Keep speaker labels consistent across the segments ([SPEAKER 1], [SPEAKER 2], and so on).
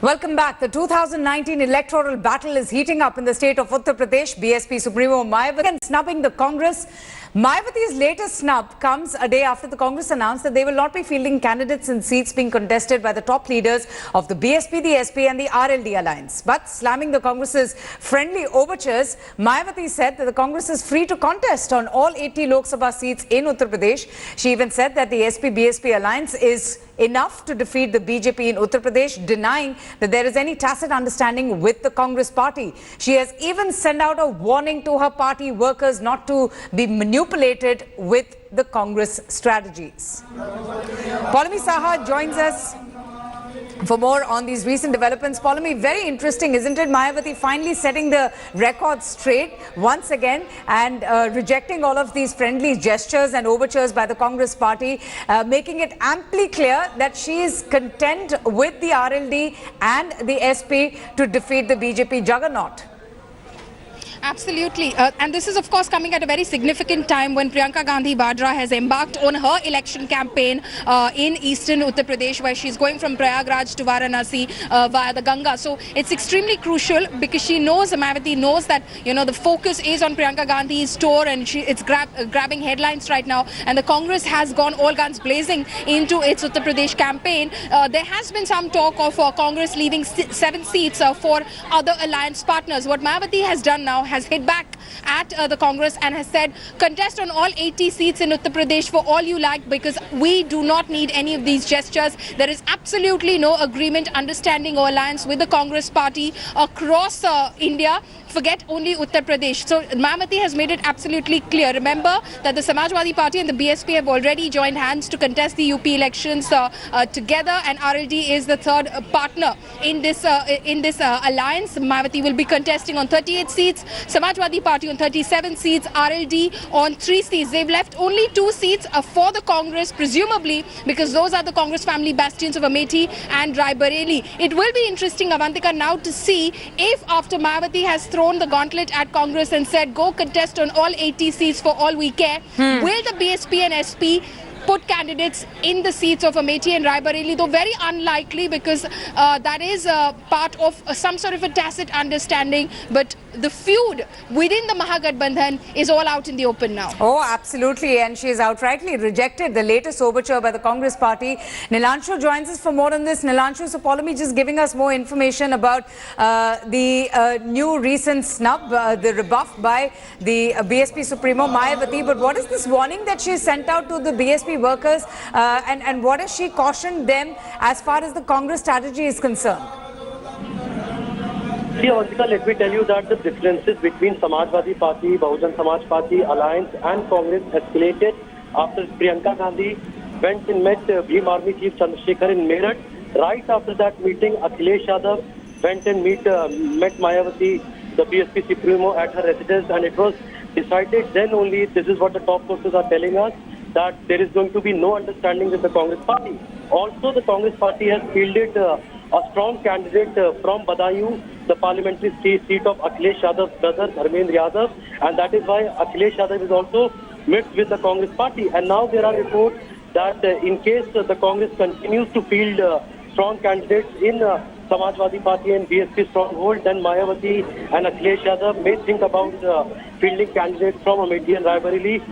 [SPEAKER 1] Welcome back. The 2019 electoral battle is heating up in the state of Uttar Pradesh. BSP Supremo Mayawati snubbing the Congress. Mayawati's latest snub comes a day after the Congress announced that they will not be fielding candidates in seats being contested by the top leaders of the BSP, the SP and the RLD alliance. But slamming the Congress's friendly overtures, Mayawati said that the Congress is free to contest on all 80 Lok Sabha seats in Uttar Pradesh. She even said that the SP-BSP alliance is enough to defeat the BJP in Uttar Pradesh, denying that there is any tacit understanding with the Congress party. She has even sent out a warning to her party workers not to be manipulated with the Congress strategies. Paulami Saha joins us for more on these recent developments. Paulami, very interesting, isn't it? Mayawati finally setting the record straight once again and rejecting all of these friendly gestures and overtures by the Congress party, making it amply clear that she is content with the RLD and the SP to defeat the BJP juggernaut.
[SPEAKER 2] Absolutely. And this is, of course, coming at a very significant time when Priyanka Gandhi Vadra has embarked on her election campaign in eastern Uttar Pradesh, where she's going from Prayagraj to Varanasi via the Ganga. So it's extremely crucial because she knows, Mayawati knows that, the focus is on Priyanka Gandhi's tour and it's grabbing headlines right now. And the Congress has gone all guns blazing into its Uttar Pradesh campaign. There has been some talk of Congress leaving 7 seats for other alliance partners. What Mayawati has done now has hit back at the Congress and has said, contest on all 80 seats in Uttar Pradesh for all you like, because we do not need any of these gestures. There is absolutely no agreement, understanding or alliance with the Congress party across India. Forget only Uttar Pradesh. So Mayawati has made it absolutely clear. Remember that the Samajwadi Party and the BSP have already joined hands to contest the UP elections together, and RLD is the third partner in this alliance. Mayawati will be contesting on 38 seats, Samajwadi Party on 37 seats, RLD on 3 seats. They've left only 2 seats for the Congress, presumably because those are the Congress family bastions of Amethi and Raebareli. It will be interesting, Avantika, now to see if after Mayawati has thrown the gauntlet at Congress and said go contest on all 80 seats for all we care, will the BSP and SP put candidates in the seats of Amethi and Raebareli, though very unlikely because that is part of some sort of a tacit understanding. But the feud within the Mahagathbandhan is all out in the open now.
[SPEAKER 1] Oh, absolutely. And she has outrightly rejected the latest overture by the Congress party. Nilanshu joins us for more on this. Nilanshu, so Paulami just giving us more information about the new recent snub, the rebuff by the BSP Supremo Mayawati. But what is this warning that she sent out to the BSP workers and what has she cautioned them as far as the Congress strategy is concerned?
[SPEAKER 3] See, Avantika, let me tell you that the differences between Samajwadi Party, Bahujan Samaj Party, Alliance and Congress escalated after Priyanka Gandhi went and met Bhim Army Chief Chandrasekhar in Meerut. Right after that meeting, Akhilesh Yadav went and met Mayawati, the BSP Supremo, at her residence, and it was decided then only, this is what the top sources are telling us, that there is going to be no understanding with the Congress party. Also, the Congress party has fielded a strong candidate from Badaयूं, the parliamentary seat of Akhilesh Yadav's brother Dharmendra Yadav, and that is why Akhilesh Yadav is also mixed with the Congress party. And now there are reports that in case the Congress continues to field strong candidates in Samajwadi Party and BSP stronghold, then Mayawati and Akhilesh Yadav may think about fielding candidates from Amethi and Raebareli.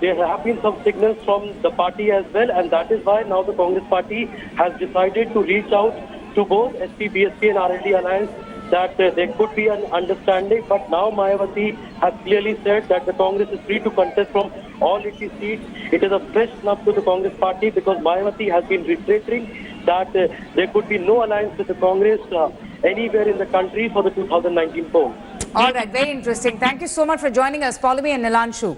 [SPEAKER 3] There have been some signals from the party as well, and that is why now the Congress party has decided to reach out to both SP, BSP and RLD alliance that there could be an understanding. But now Mayawati has clearly said that the Congress is free to contest from all 80 seats. It is a fresh snub to the Congress party because Mayawati has been reiterating that there could be no alliance with the Congress anywhere in the country for the 2019 poll.
[SPEAKER 1] All right, very interesting. Thank you so much for joining us, Paulami and Nilanshu.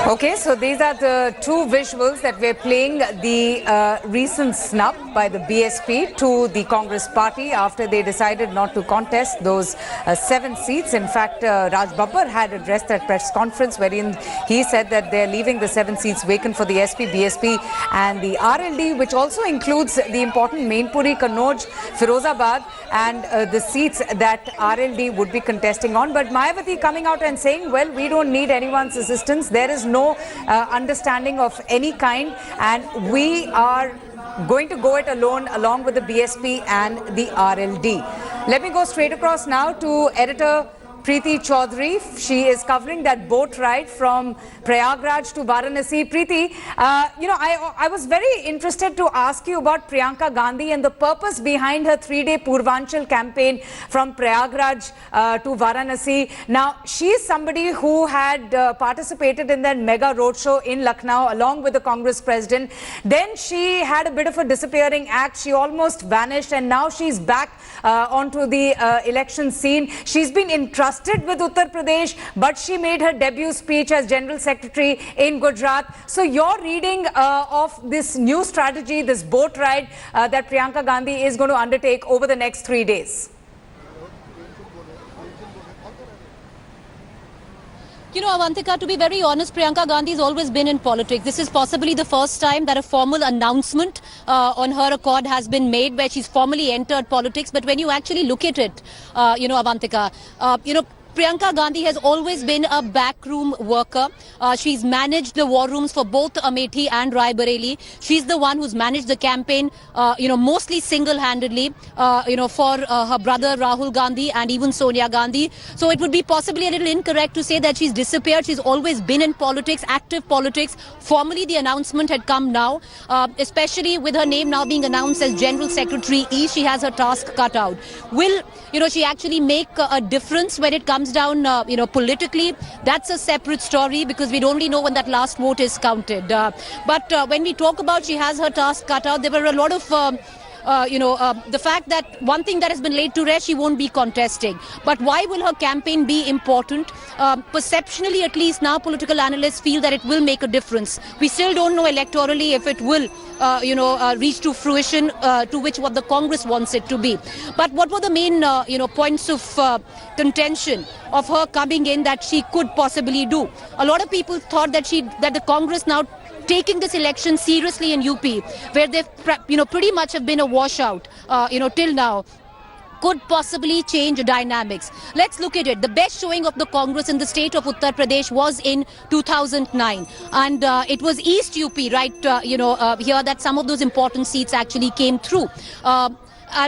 [SPEAKER 1] Okay, so these are the two visuals that we're playing. The recent snub by the BSP to the Congress party after they decided not to contest those 7 seats. In fact, Raj Babbar had addressed that press conference wherein he said that they're leaving the 7 seats vacant for the SP, BSP and the RLD, which also includes the important Mainpuri, Kannauj, Firozabad and the seats that RLD would be contesting on. But Mayawati coming out and saying, well, we don't need anyone's assistance. There is no understanding of any kind, and we are going to go it alone along with the BSP and the RLD. Let me go straight across now to editor Preeti Chaudhary. She is covering that boat ride from Prayagraj to Varanasi. Preeti, I was very interested to ask you about Priyanka Gandhi and the purpose behind her 3-day Purvanchal campaign from Prayagraj to Varanasi. Now, she is somebody who had participated in that mega roadshow in Lucknow along with the Congress president. Then she had a bit of a disappearing act. She almost vanished, and now she's back onto the election scene. She's been entrusted with Uttar Pradesh, but she made her debut speech as General Secretary in Gujarat. So your reading of this new strategy, this boat ride that Priyanka Gandhi is going to undertake over the next 3 days?
[SPEAKER 4] You know, Avantika, to be very honest, Priyanka Gandhi has always been in politics. This is possibly the first time that a formal announcement on her accord has been made where she's formally entered politics. But when you actually look at it, Avantika, Priyanka Gandhi has always been a backroom worker. She's managed the war rooms for both Amethi and Rai Bareli. She's the one who's managed the campaign, mostly single-handedly, for her brother Rahul Gandhi and even Sonia Gandhi. So it would be possibly a little incorrect to say that she's disappeared. She's always been in politics, active politics. Formally, the announcement had come now, especially with her name now being announced as General Secretary E. She has her task cut out. Will, she actually make a difference when it comes down, politically? That's a separate story because we'd only know when that last vote is counted. But when we talk about she has her task cut out, there were a lot of the fact that one thing that has been laid to rest, she won't be contesting. But why will her campaign be important? Perceptionally, at least now, political analysts feel that it will make a difference. We still don't know electorally if it will, reach to fruition to which what the Congress wants it to be. But what were the main, points of contention of her coming in that she could possibly do? A lot of people thought that the Congress now taking this election seriously in UP, where they pretty much have been a washout, till now, could possibly change dynamics. Let's look at it. The best showing of the Congress in the state of Uttar Pradesh was in 2009. And it was East UP, right, here that some of those important seats actually came through.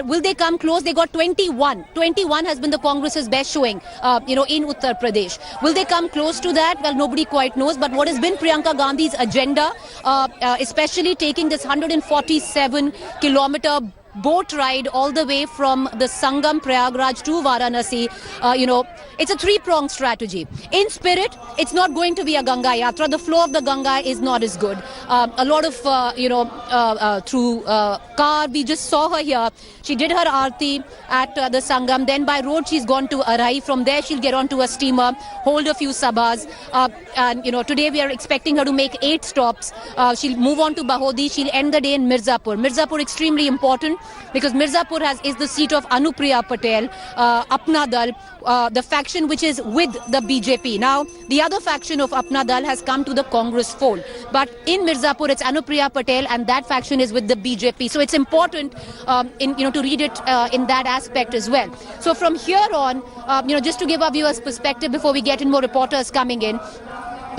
[SPEAKER 4] Will they come close? They got 21. 21 has been the Congress's best showing, in Uttar Pradesh. Will they come close to that? Well, nobody quite knows. But what has been Priyanka Gandhi's agenda, especially taking this 147-kilometer boat ride all the way from the Sangam Prayagraj to Varanasi, it's a 3-pronged strategy. In spirit, it's not going to be a Ganga Yatra. The flow of the Ganga is not as good. A lot of, through car, we just saw her here. She did her Aarti at the Sangam. Then by road, she's gone to Arai. From there, she'll get onto a steamer, hold a few sabhas. And, today we are expecting her to make 8 stops. She'll move on to Bahodi. She'll end the day in Mirzapur. Mirzapur extremely important because Mirzapur is the seat of Anupriya Patel, Apna Dal, the faction which is with the BJP. Now, the other faction of Apna Dal has come to the Congress fold. But in Mirzapur, it's Anupriya Patel and that faction is with the BJP. So it's important, to read it in that aspect as well. So from here on, just to give our viewers perspective before we get in more reporters coming in,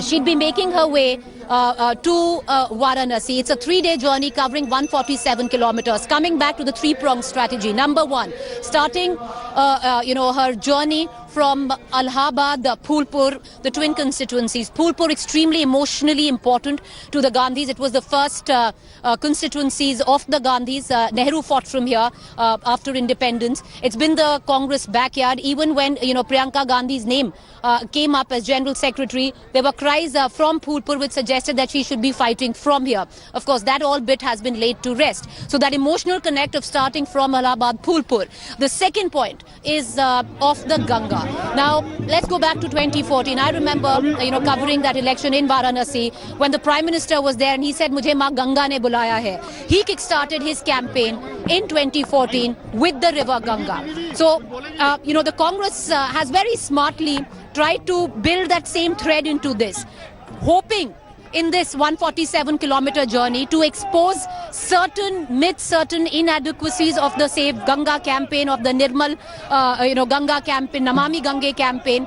[SPEAKER 4] she'd be making her way to Varanasi. It's a 3-day journey covering 147 kilometers. Coming back to the 3-pronged strategy. Number 1, starting, her journey from Allahabad, Phulpur, the twin constituencies. Phulpur extremely emotionally important to the Gandhis. It was the first constituencies of the Gandhis. Nehru fought from here after independence. It's been the Congress backyard. Even when, Priyanka Gandhi's name came up as General Secretary, there were cries from Phulpur which suggested that she should be fighting from here. Of course, that all bit has been laid to rest. So that emotional connect of starting from Allahabad, Phulpur. The second point is of the Ganga. Now, let's go back to 2014. I remember, covering that election in Varanasi when the Prime Minister was there and he said, "Mujhe Maa Ganga ne bulaya hai." He kick-started his campaign in 2014 with the river Ganga. So, the Congress has very smartly tried to build that same thread into this, hoping in this 147-kilometer journey to expose certain myths, certain inadequacies of the Save Ganga campaign, of the Nirmal, Ganga campaign, Namami Gange campaign,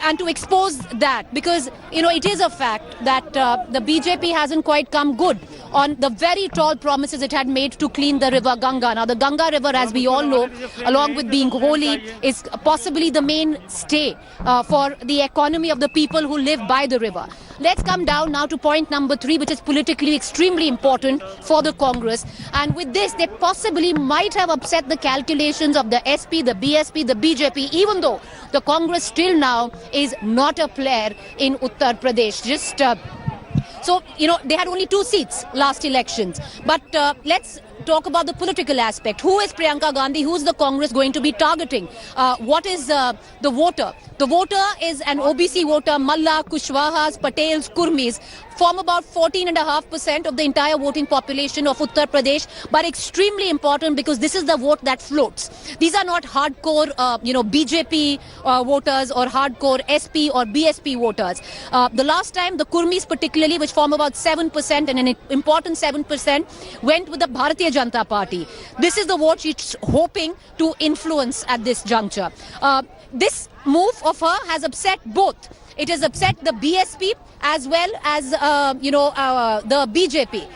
[SPEAKER 4] and to expose that, because it is a fact that the BJP hasn't quite come good on the very tall promises it had made to clean the river Ganga. Now, the Ganga river, as we all know, along with being holy, is possibly the mainstay for the economy of the people who live by the river. Let's come down now to point number 3, which is politically extremely important for the Congress. And with this, they possibly might have upset the calculations of the SP, the BSP, the BJP, even though the Congress still now is not a player in Uttar Pradesh. So, they had only 2 seats last elections. But let's talk about the political aspect. Who is Priyanka Gandhi? Who's the Congress going to be targeting? What is the voter? The voter is an OBC voter. Malla, Kushwahas, Patels, Kurmis form about 14.5% of the entire voting population of Uttar Pradesh, but extremely important because this is the vote that floats. These are not hardcore, BJP voters or hardcore SP or BSP voters. The last time, the Kurmis particularly, which form about 7% and an important 7%, went with the Bharatiya Janata Party. This is the vote she's hoping to influence at this juncture. This move of her has upset both. It has upset the BSP as well as, the BJP.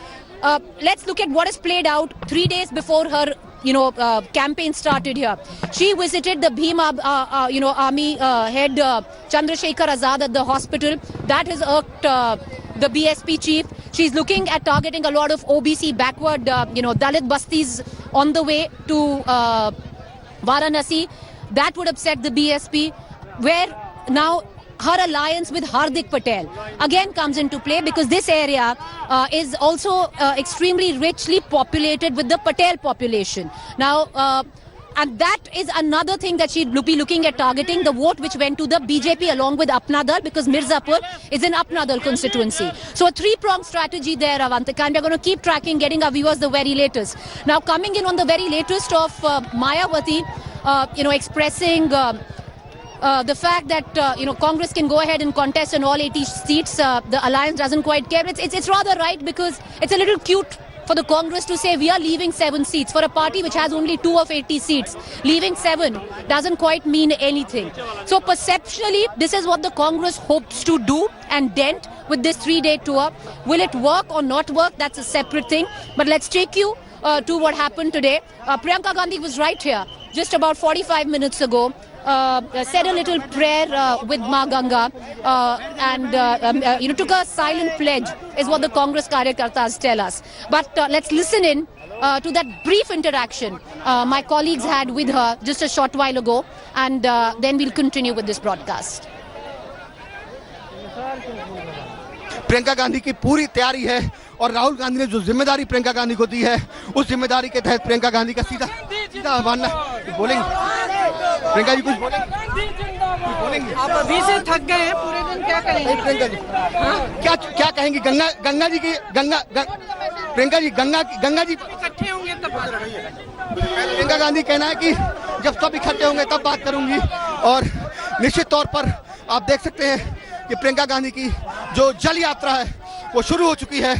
[SPEAKER 4] Let's look at what has played out 3 days before her, campaign started here. She visited the Bhima, army head Chandrasekhar Azad at the hospital. That has irked the BSP chief. She's looking at targeting a lot of OBC backward, Dalit bastis on the way to Varanasi. That would upset the BSP, where now her alliance with Hardik Patel again comes into play because this area is also extremely richly populated with the Patel population. Now, and that is another thing that she'd be looking at targeting, the vote which went to the BJP along with Apna Dal, because Mirzapur is an Apna Dal constituency. So a 3-pronged strategy there, Avantika, and we're going to keep tracking, getting our viewers the very latest. Now, coming in on the very latest of Mayawati, expressing the fact that, Congress can go ahead and contest in all 80 seats. The alliance doesn't quite care. It's rather right because it's a little cute for the Congress to say we are leaving 7 seats for a party which has only 2 of 80 seats. Leaving 7 doesn't quite mean anything. So perceptually, this is what the Congress hopes to do and dent with this 3-day tour. Will it work or not work? That's a separate thing. But let's take you to what happened today. Priyanka Gandhi was right here just about 45 minutes ago. Said a little prayer with Ma Ganga and took a silent pledge is what the Congress Karyakartas tell us. But let's listen in to that brief interaction my colleagues had with her just a short while ago, and then we'll continue with this broadcast.
[SPEAKER 5] Priyanka Gandhi की पूरी तैयारी है और राहुल गांधी ने जो जिम्मेदारी प्रियंका गांधी को दी है उस जिम्मेदारी के तहत प्रियंका गांधी का सीधा आह्वान बोलेंगे। प्रियंका जी कुछ बोलेंगे?
[SPEAKER 6] आप अभी से थक गए हैं, पूरे दिन क्या करेंगे?
[SPEAKER 5] प्रियंका जी क्या कहेंगी? गंगा जी की प्रियंका जी गंगा जी
[SPEAKER 6] इकट्ठे होंगे तब
[SPEAKER 5] प्रियंका गांधी कहना है कि जब सब इकट्ठे होंगे तब बात करूंगी। और निश्चित तौर पर आप देख सकते हैं कि प्रियंका गांधी की जो जल यात्रा है वो शुरू हो चुकी है।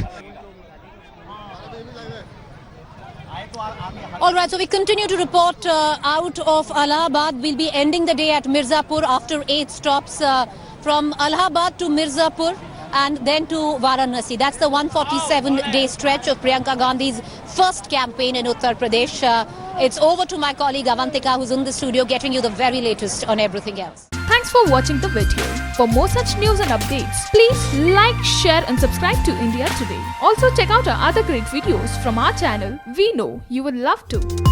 [SPEAKER 4] All right, so we continue to report out of Allahabad. We'll be ending the day at Mirzapur after 8 stops from Allahabad to Mirzapur and then to Varanasi. That's the 147-day stretch of Priyanka Gandhi's first campaign in Uttar Pradesh. It's over to my colleague Avantika, who's in the studio getting you the very latest on everything else.
[SPEAKER 7] Thanks for watching the video. For more such news and updates, please like, share and subscribe to India Today. Also check out our other great videos from our channel. We know you will love to.